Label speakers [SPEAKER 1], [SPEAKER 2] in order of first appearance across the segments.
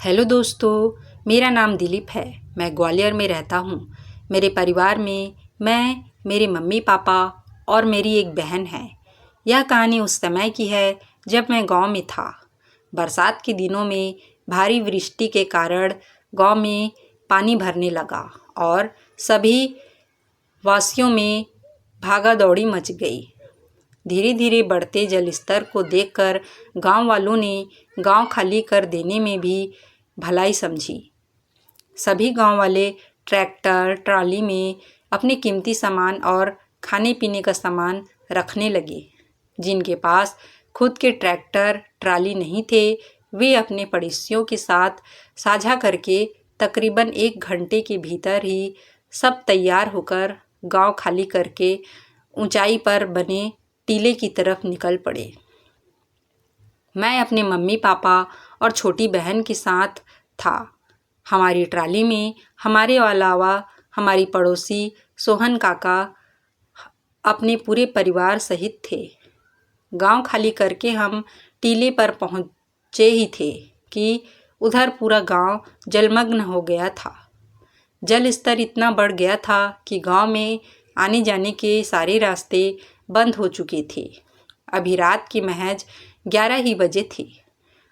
[SPEAKER 1] Hello दोस्तों, मेरा नाम दिलीप है। मैं ग्वालियर में रहता हूँ। मेरे परिवार में मैं, मेरे मम्मी पापा और मेरी एक बहन है। यह कहानी उस समय की है जब मैं गांव में था। बरसात के दिनों में भारी वृष्टि के कारण गांव में पानी भरने लगा और सभी वासियों में भागा दौड़ी मच गई। धीरे धीरे बढ़ते जलस्तर को देखकर गांव वालों ने गांव खाली कर देने में भी भलाई समझी। सभी गांव वाले ट्रैक्टर ट्राली में अपने कीमती सामान और खाने पीने का सामान रखने लगे। जिनके पास खुद के ट्रैक्टर ट्राली नहीं थे, वे अपने पड़ोसियों के साथ साझा करके तकरीबन 1 घंटे के भीतर ही सब तैयार होकर गांव खाली करके ऊंचाई पर बने टीले की तरफ निकल पड़े। मैं अपने मम्मी पापा और छोटी बहन के साथ था। हमारी ट्राली में हमारे अलावा हमारी पड़ोसी सोहन काका अपने पूरे परिवार सहित थे। गांव खाली करके हम टीले पर पहुंचे ही थे कि उधर पूरा गांव जलमग्न हो गया था। जल स्तर इतना बढ़ गया था कि गांव में आने जाने के सारे रास्ते बंद हो चुके थे। अभी रात की महज 11 ही बजे थे।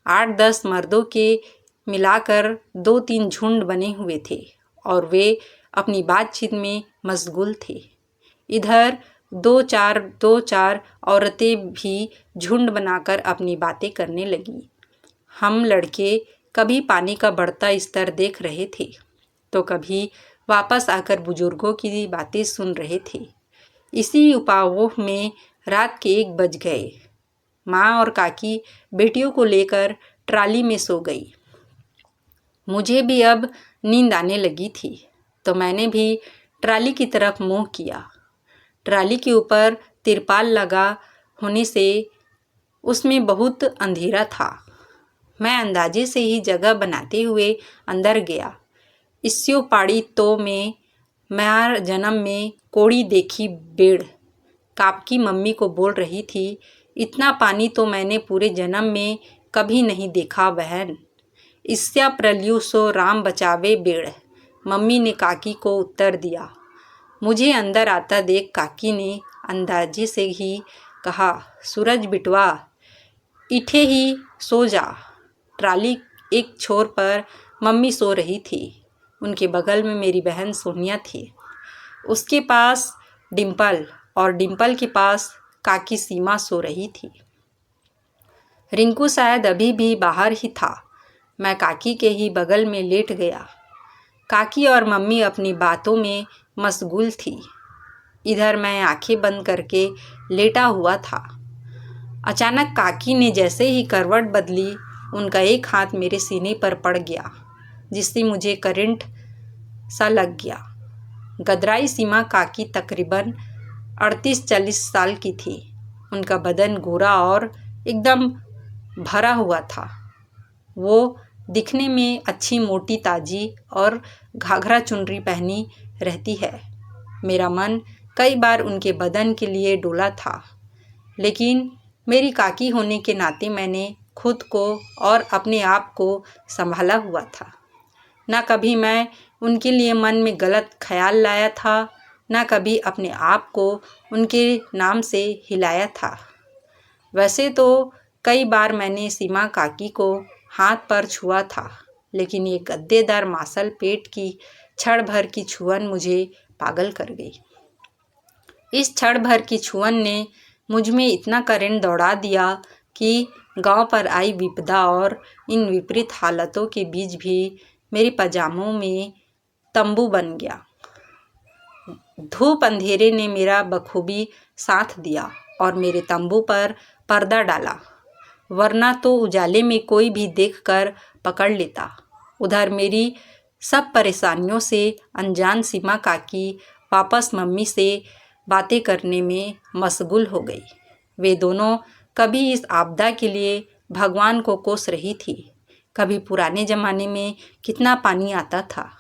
[SPEAKER 1] 8-10 मर्दों के मिलाकर 2-3 झुंड बने हुए थे और वे अपनी बातचीत में मशगूल थे। इधर 2-4 औरतें भी झुंड बनाकर अपनी बातें करने लगीं। हम लड़के कभी पानी का बढ़ता स्तर देख रहे थे तो कभी वापस आकर बुजुर्गों की बातें सुन रहे थे। इसी उपावोह में रात के 1 बज गए। माँ और काकी बेटियों को लेकर ट्राली में सो गई। मुझे भी अब नींद आने लगी थी तो मैंने भी ट्राली की तरफ मुंह किया। ट्राली के ऊपर तिरपाल लगा होने से उसमें बहुत अंधेरा था। मैं अंदाजे से ही जगह बनाते हुए अंदर गया। इस्यो पाड़ी तो में म्यार जन्म में कोड़ी देखी बेड़, कापकी मम्मी को बोल रही थी। इतना पानी तो मैंने पूरे जन्म में कभी नहीं देखा बहन। इससे प्रलयू सो राम बचावे बेड़, मम्मी ने काकी को उत्तर दिया। मुझे अंदर आता देख काकी ने अंदाजे से ही कहा, सूरज बिटवा इठे ही सो जा। ट्राली एक छोर पर मम्मी सो रही थी। उनके बगल में मेरी बहन सोनिया थी। उसके पास डिम्पल और डिम्पल के पास काकी सीमा सो रही थी। रिंकू शायद अभी भी बाहर ही था। मैं काकी के ही बगल में लेट गया। काकी और मम्मी अपनी बातों में मशगूल थी। इधर मैं आंखें बंद करके लेटा हुआ था। अचानक काकी ने जैसे ही करवट बदली, उनका एक हाथ मेरे सीने पर पड़ गया जिससे मुझे करंट सा लग गया। गदराई सीमा काकी तकरीबन 38-40 साल की थी। उनका बदन गोरा और एकदम भरा हुआ था। वो दिखने में अच्छी मोटी ताजी और घाघरा चुनरी पहनी रहती है। मेरा मन कई बार उनके बदन के लिए डोला था, लेकिन मेरी काकी होने के नाते मैंने खुद को और अपने आप को संभाला हुआ था। ना कभी मैं उनके लिए मन में गलत ख्याल लाया था, ना कभी अपने आप को उनके नाम से हिलाया था। वैसे तो कई बार मैंने सीमा काकी को हाथ पर छुआ था, लेकिन ये गद्देदार मांसल पेट की क्षण भर की छुअन मुझे पागल कर गई। इस क्षण भर की छुअन ने मुझ में इतना करंट दौड़ा दिया कि गांव पर आई विपदा और इन विपरीत हालतों के बीच भी मेरे पजामों में तंबू बन गया। धूप अंधेरे ने मेरा बखूबी साथ दिया और मेरे तंबू पर पर्दा डाला, वरना तो उजाले में कोई भी देखकर पकड़ लेता। उधर मेरी सब परेशानियों से अनजान सीमा काकी वापस मम्मी से बातें करने में मशगूल हो गई। वे दोनों कभी इस आपदा के लिए भगवान को कोस रही थी, कभी पुराने ज़माने में कितना पानी आता था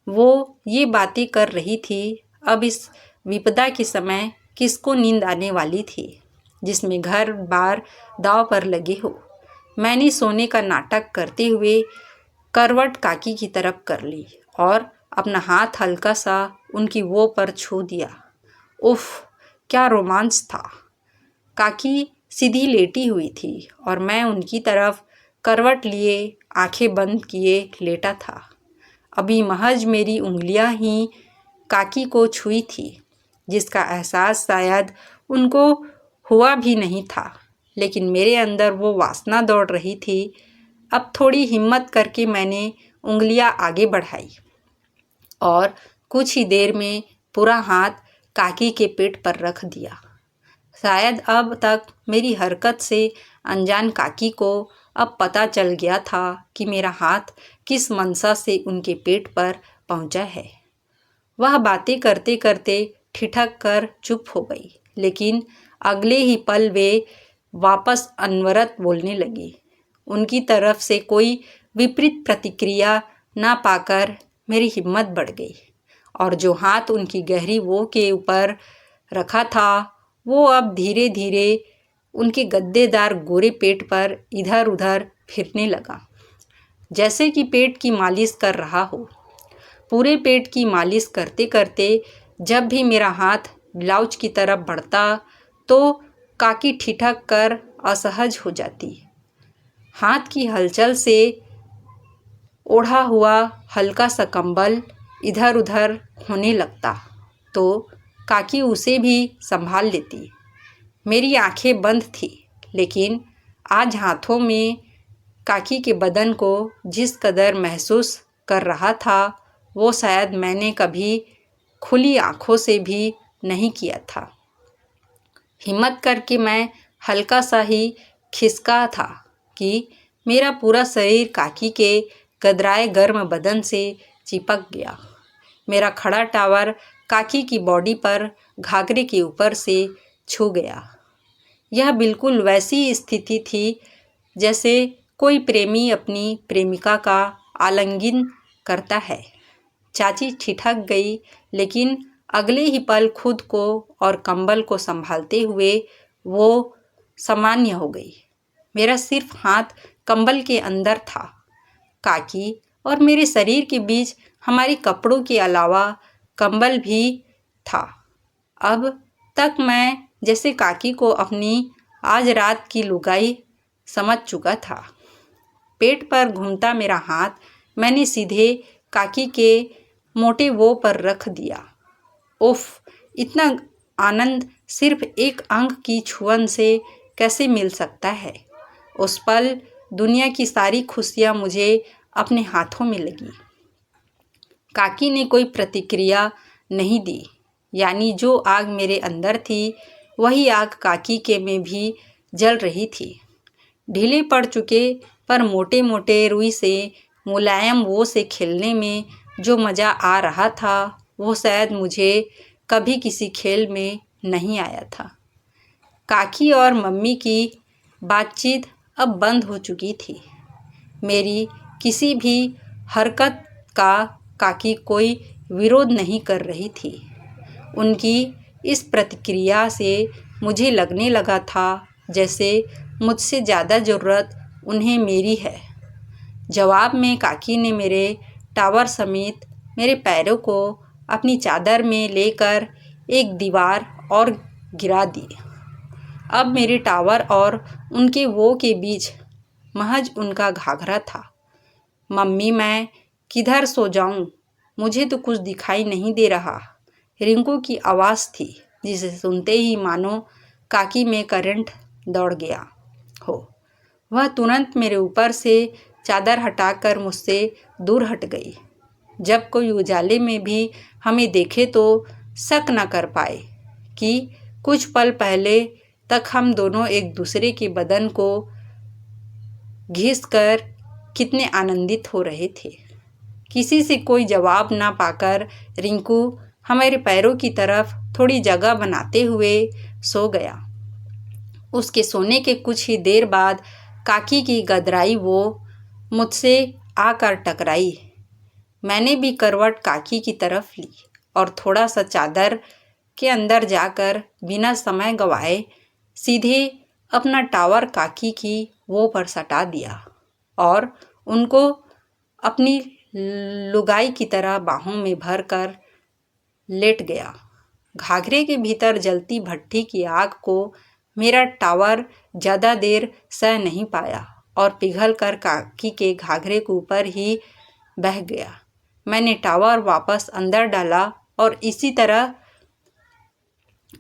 [SPEAKER 1] वो ये बातें कर रही थी। अब इस विपदा के समय किसको नींद आने वाली थी जिसमें घर बार दाव पर लगे हो। मैंने सोने का नाटक करते हुए करवट काकी की तरफ कर ली और अपना हाथ हल्का सा उनकी वो पर छू दिया। उफ, क्या रोमांस था। काकी सीधी लेटी हुई थी और मैं उनकी तरफ करवट लिए आंखें बंद किए लेटा था। अभी महज मेरी उंगलियां ही काकी को छुई थी, जिसका एहसास शायद उनको हुआ भी नहीं था, लेकिन मेरे अंदर वो वासना दौड़ रही थी। अब थोड़ी हिम्मत करके मैंने उंगलियां आगे बढ़ाई और कुछ ही देर में पूरा हाथ काकी के पेट पर रख दिया। शायद अब तक मेरी हरकत से अनजान काकी को अब पता चल गया था कि मेरा हाथ किस मंशा से उनके पेट पर पहुंचा है। वह बातें करते करते ठिठक कर चुप हो गई, लेकिन अगले ही पल वे वापस अनवरत बोलने लगी। उनकी तरफ से कोई विपरीत प्रतिक्रिया ना पाकर मेरी हिम्मत बढ़ गई और जो हाथ उनकी गहरी वो के ऊपर रखा था वो अब धीरे धीरे उनके गद्देदार गोरे पेट पर इधर उधर फिरने लगा, जैसे कि पेट की मालिश कर रहा हो। पूरे पेट की मालिश करते करते जब भी मेरा हाथ ब्लाउज की तरफ बढ़ता तो काकी ठिठक कर असहज हो जाती। हाथ की हलचल से ओढ़ा हुआ हल्का सा कंबल इधर उधर होने लगता तो काकी उसे भी संभाल लेती। मेरी आंखें बंद थी, लेकिन आज हाथों में काकी के बदन को जिस कदर महसूस कर रहा था वो शायद मैंने कभी खुली आंखों से भी नहीं किया था। हिम्मत करके मैं हल्का सा ही खिसका था कि मेरा पूरा शरीर काकी के गदराए गर्म बदन से चिपक गया। मेरा खड़ा टावर काकी की बॉडी पर घाघरे के ऊपर से छू गया। यह बिल्कुल वैसी स्थिति थी जैसे कोई प्रेमी अपनी प्रेमिका का आलिंगन करता है। चाची ठिठक गई, लेकिन अगले ही पल खुद को और कंबल को संभालते हुए वो सामान्य हो गई। मेरा सिर्फ हाथ कंबल के अंदर था। काकी और मेरे शरीर के बीच हमारे कपड़ों के अलावा कंबल भी था। अब तक मैं जैसे काकी को अपनी आज रात की लुगाई समझ चुका था। पेट पर घूमता मेरा हाथ मैंने सीधे काकी के मोटे वो पर रख दिया। उफ, इतना आनंद सिर्फ एक अंग की छुअन से कैसे मिल सकता है। उस पल दुनिया की सारी खुशियाँ मुझे अपने हाथों में लगी। काकी ने कोई प्रतिक्रिया नहीं दी, यानी जो आग मेरे अंदर थी वही आग काकी के में भी जल रही थी। ढीले पड़ चुके पर मोटे मोटे रुई से मुलायम वो से खेलने में जो मज़ा आ रहा था वो शायद मुझे कभी किसी खेल में नहीं आया था। काकी और मम्मी की बातचीत अब बंद हो चुकी थी। मेरी किसी भी हरकत का काकी कोई विरोध नहीं कर रही थी। उनकी इस प्रतिक्रिया से मुझे लगने लगा था जैसे मुझसे ज़्यादा ज़रूरत उन्हें मेरी है। जवाब में काकी ने मेरे टावर समेत मेरे पैरों को अपनी चादर में लेकर एक दीवार और गिरा दी। अब मेरे टावर और उनके वो के बीच महज उनका घाघरा था। मम्मी, मैं किधर सो जाऊं? मुझे तो कुछ दिखाई नहीं दे रहा। रिंकू की आवाज़ थी, जिसे सुनते ही मानो काकी में करंट दौड़ गया हो। वह तुरंत मेरे ऊपर से चादर हटाकर मुझसे दूर हट गई। जब कोई उजाले में भी हमें देखे तो शक न कर पाए कि कुछ पल पहले तक हम दोनों एक दूसरे के बदन को घिसकर कितने आनंदित हो रहे थे। किसी से कोई जवाब ना पाकर रिंकू हमारे पैरों की तरफ थोड़ी जगह बनाते हुए सो गया। उसके सोने के कुछ ही देर बाद काकी की गदराई वो मुझसे आकर टकराई। मैंने भी करवट काकी की तरफ ली और थोड़ा सा चादर के अंदर जाकर बिना समय गवाए सीधे अपना टावर काकी की वो पर सटा दिया और उनको अपनी लुगाई की तरह बाहों में भर कर लेट गया। घाघरे के भीतर जलती भट्ठी की आग को मेरा टावर ज़्यादा देर सह नहीं पाया और पिघल कर काकी के घाघरे के ऊपर ही बह गया। मैंने टावर वापस अंदर डाला और इसी तरह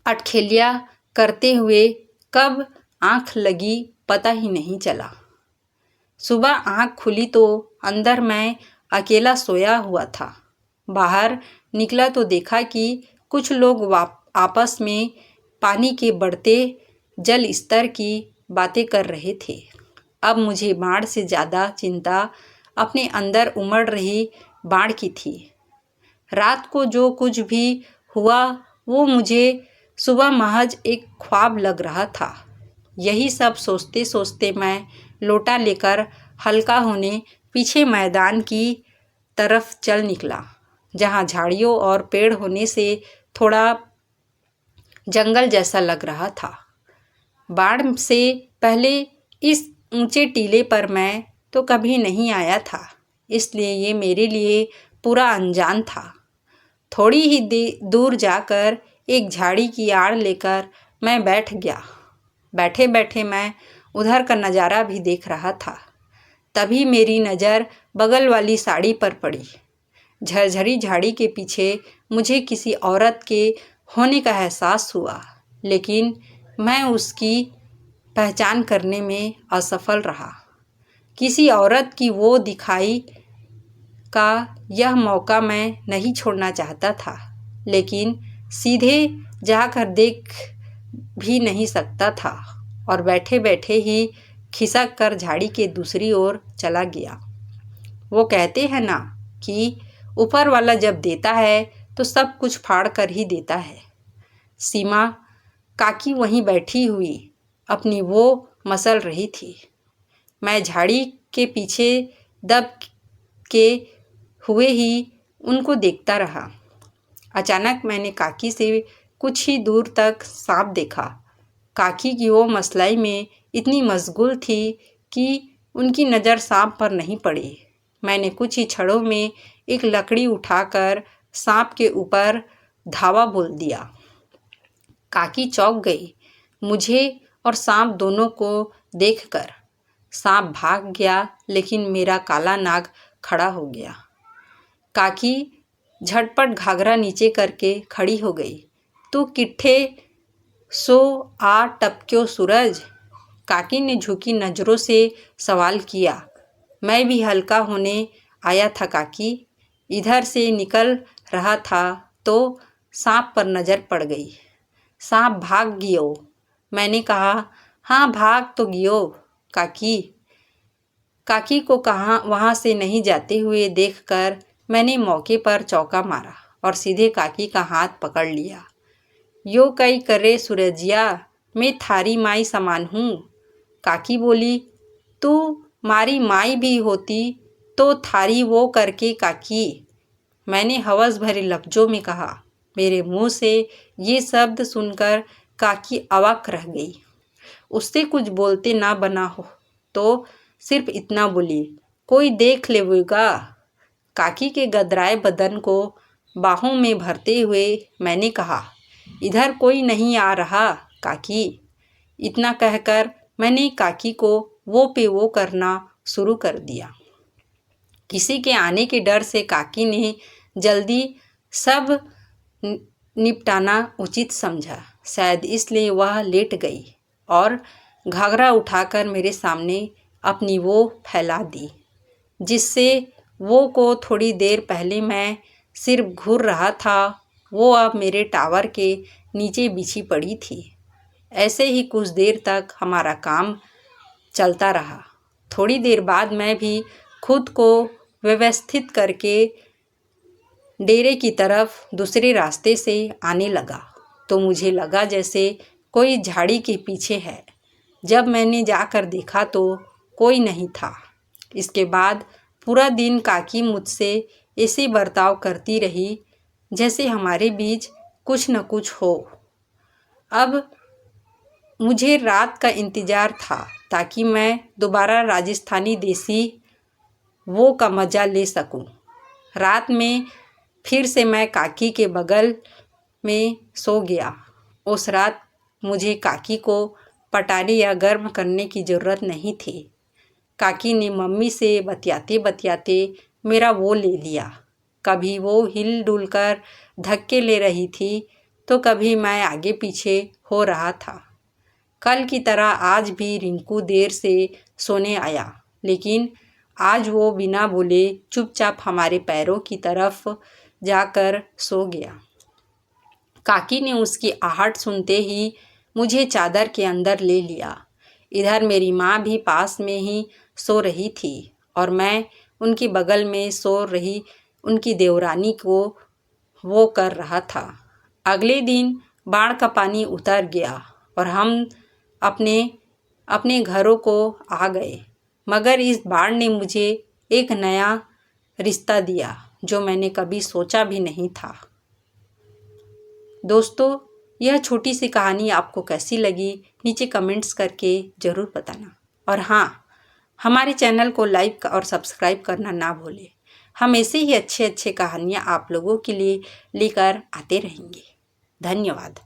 [SPEAKER 1] अटखेलिया करते हुए कब आँख लगी पता ही नहीं चला। सुबह आँख खुली तो अंदर मैं अकेला सोया हुआ था। बाहर निकला तो देखा कि कुछ लोग आपस में पानी के बढ़ते जल स्तर की बातें कर रहे थे। अब मुझे बाढ़ से ज़्यादा चिंता अपने अंदर उमड़ रही बाढ़ की थी। रात को जो कुछ भी हुआ वो मुझे सुबह महज एक ख्वाब लग रहा था। यही सब सोचते सोचते मैं लोटा लेकर हल्का होने पीछे मैदान की तरफ चल निकला, जहाँ झाड़ियों और पेड़ होने से थोड़ा जंगल जैसा लग रहा था। बाढ़ से पहले इस ऊंचे टीले पर मैं तो कभी नहीं आया था, इसलिए ये मेरे लिए पूरा अनजान था। थोड़ी ही दूर जाकर एक झाड़ी की आड़ लेकर मैं बैठ गया। बैठे बैठे मैं उधर का नज़ारा भी देख रहा था। तभी मेरी नज़र बगल वाली साड़ी पर पड़ी। झरझरी झाड़ी के पीछे मुझे किसी औरत के होने का एहसास हुआ, लेकिन मैं उसकी पहचान करने में असफल रहा। किसी औरत की वो दिखाई का यह मौका मैं नहीं छोड़ना चाहता था, लेकिन सीधे जाकर देख भी नहीं सकता था और बैठे बैठे ही खिसक कर झाड़ी के दूसरी ओर चला गया। वो कहते हैं ना कि ऊपर वाला जब देता है तो सब कुछ फाड़ कर ही देता है। सीमा काकी वहीं बैठी हुई अपनी वो मसल रही थी। मैं झाड़ी के पीछे दब के हुए ही उनको देखता रहा। अचानक मैंने काकी से कुछ ही दूर तक सांप देखा। काकी की वो मसलाई में इतनी मशगूल थी कि उनकी नज़र सांप पर नहीं पड़ी। मैंने कुछ ही क्षणों में एक लकड़ी उठाकर सांप के ऊपर धावा बोल दिया। काकी चौंक गई मुझे और सांप दोनों को देखकर। सांप भाग गया, लेकिन मेरा काला नाग खड़ा हो गया। काकी झटपट घाघरा नीचे करके खड़ी हो गई। तू किट्ठे सो आ टपक्यो सूरज? काकी ने झुकी नज़रों से सवाल किया। मैं भी हल्का होने आया था काकी। इधर से निकल रहा था तो सांप पर नज़र पड़ गई। सांप भाग गियो। मैंने कहा, हाँ भाग तो गियो काकी। काकी को कहाँ वहाँ से नहीं जाते हुए देखकर मैंने मौके पर चौका मारा और सीधे काकी का हाथ पकड़ लिया। यो कई करे सूरजिया, मैं थारी माई समान हूँ। काकी बोली, तू मारी माई भी होती तो थारी वो करके काकी। मैंने हवस भरे लफ्ज़ों में कहा। मेरे मुंह से ये शब्द सुनकर काकी अवाक रह गई। उससे कुछ बोलते ना बना हो तो सिर्फ इतना बोली, कोई देख लेगा। काकी के गदराए बदन को बाहों में भरते हुए मैंने कहा, इधर कोई नहीं आ रहा काकी। इतना कहकर मैंने काकी को वो पे वो करना शुरू कर दिया। किसी के आने के डर से काकी ने जल्दी सब निपटाना उचित समझा। शायद इसलिए वह लेट गई और घाघरा उठाकर मेरे सामने अपनी वो फैला दी, जिससे वो को थोड़ी देर पहले मैं सिर्फ घूर रहा था, वो अब मेरे टावर के नीचे बिछी पड़ी थी। ऐसे ही कुछ देर तक हमारा काम चलता रहा। थोड़ी देर बाद मैं भी खुद को व्यवस्थित करके डेरे की तरफ दूसरे रास्ते से आने लगा तो मुझे लगा जैसे कोई झाड़ी के पीछे है। जब मैंने जाकर देखा तो कोई नहीं था। इसके बाद पूरा दिन काकी मुझसे ऐसे बर्ताव करती रही जैसे हमारे बीच कुछ न कुछ हो। अब मुझे रात का इंतज़ार था ताकि मैं दोबारा राजस्थानी देसी वो का मज़ा ले सकूं। रात में फिर से मैं काकी के बगल में सो गया। उस रात मुझे काकी को पटाने या गर्म करने की ज़रूरत नहीं थी। काकी ने मम्मी से बतियाते बतियाते मेरा वो ले लिया। कभी वो हिल डुल कर धक्के ले रही थी तो कभी मैं आगे पीछे हो रहा था। कल की तरह आज भी रिंकू देर से सोने आया, लेकिन आज वो बिना बोले चुपचाप हमारे पैरों की तरफ जाकर सो गया। काकी ने उसकी आहट सुनते ही मुझे चादर के अंदर ले लिया। इधर मेरी माँ भी पास में ही सो रही थी और मैं उनकी बगल में सो रही उनकी देवरानी को वो कर रहा था। अगले दिन बाढ़ का पानी उतर गया और हम अपने अपने घरों को आ गए, मगर इस बाढ़ ने मुझे एक नया रिश्ता दिया जो मैंने कभी सोचा भी नहीं था। दोस्तों, यह छोटी सी कहानी आपको कैसी लगी नीचे कमेंट्स करके ज़रूर बताना। और हाँ, हमारे चैनल को लाइक और सब्सक्राइब करना ना भूलें। हम ऐसे ही अच्छे अच्छे कहानियाँ आप लोगों के लिए लेकर आते रहेंगे। धन्यवाद।